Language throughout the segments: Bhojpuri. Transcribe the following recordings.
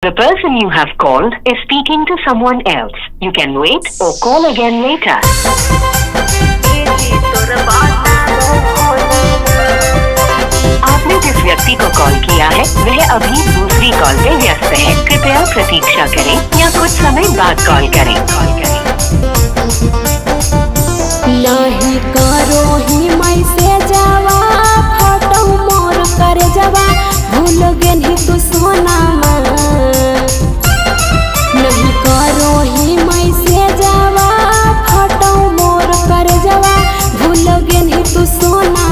The person you have called is speaking to someone else. You can wait or call again later. आपने जिस व्यक्ति को कॉल किया है वह अभी दूसरी कॉल पे व्यस्त है। कृपया प्रतीक्षा करें या कुछ समय बाद कॉल करें। नहीं करो ही मैं से जावा फोटो मोर कर जावा भूल गेली तू सोना नहीं करो ही मैं से जावा फोटो मोर कर जावा भूल गेली तू सोना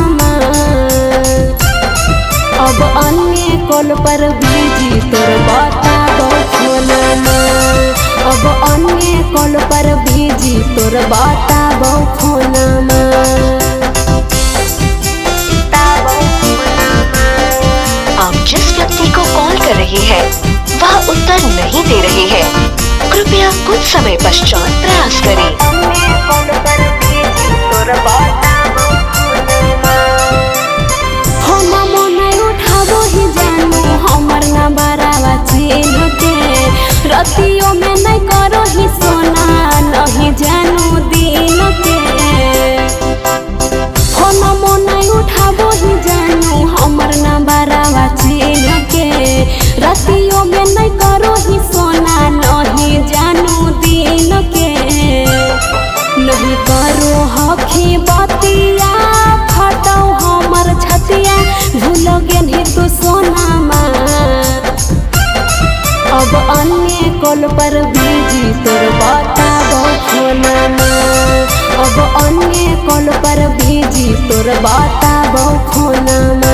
अब अन्य कॉल पर बिजी तोर बताबो फोनमा अब अन्य कॉल पर बिजी तोर बताबो फोनमा आप जिस व्यक्ति को कॉल कर रही है वह उत्तर नहीं दे रही है। कृपया कुछ समय पश्चात प्रयास करें। फोनमा नहीं उठाबो ही जानू हमर ना बरावा चिन्ह के रतियों में नहीं करो ही सोना नहीं जानू दिन के फोनमा नहीं उठाबो ही जानू हमर ना बरावा चिन्ह के रतियों में नहीं करो ही सोना नहीं जानू दिन के नहीं करो हखी बतिया फटो हमर छतिया भूल गेली तू सोना अब अन्य कॉल पर बिजी तोर बताबो फोनमा अब अन्य कॉल पर बिजी तोर बताबो फोनमा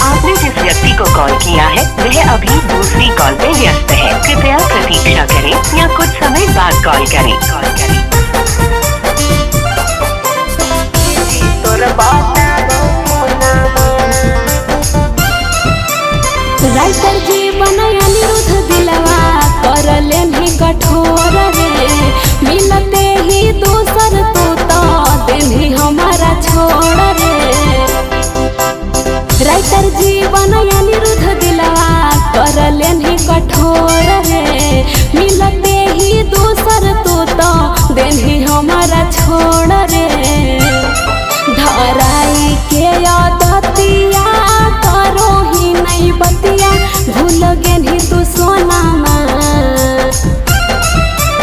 आपने जिस व्यक्ति को कॉल किया है वह अभी दूसरी कॉल पे व्यस्त है। कृपया प्रतीक्षा करें या कुछ समय बाद कॉल करें। राइटर जीवन अनिरुद्ध दिलवा कर लेनी कठोर रे मिलते ही दूसर तो दिल हमारा छोड़ रे राइटर जीवन अनिरुद्ध दिलवा कर लेनी कठोर रे मिलते ही दूसर तो दिल हमारा छोड़ रे धराई के आदतिया करो ही नहीं बतिया भूल गेली तू सोना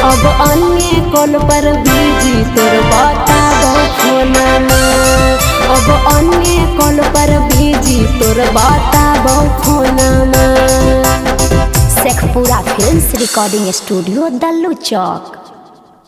अब अन्य कॉल पर बिजी तोर बताबो फोनमा अब अन्य कॉल पर बिजी तोर बताबो फोनमा Sheikhpura films recording studio Dallu चौक।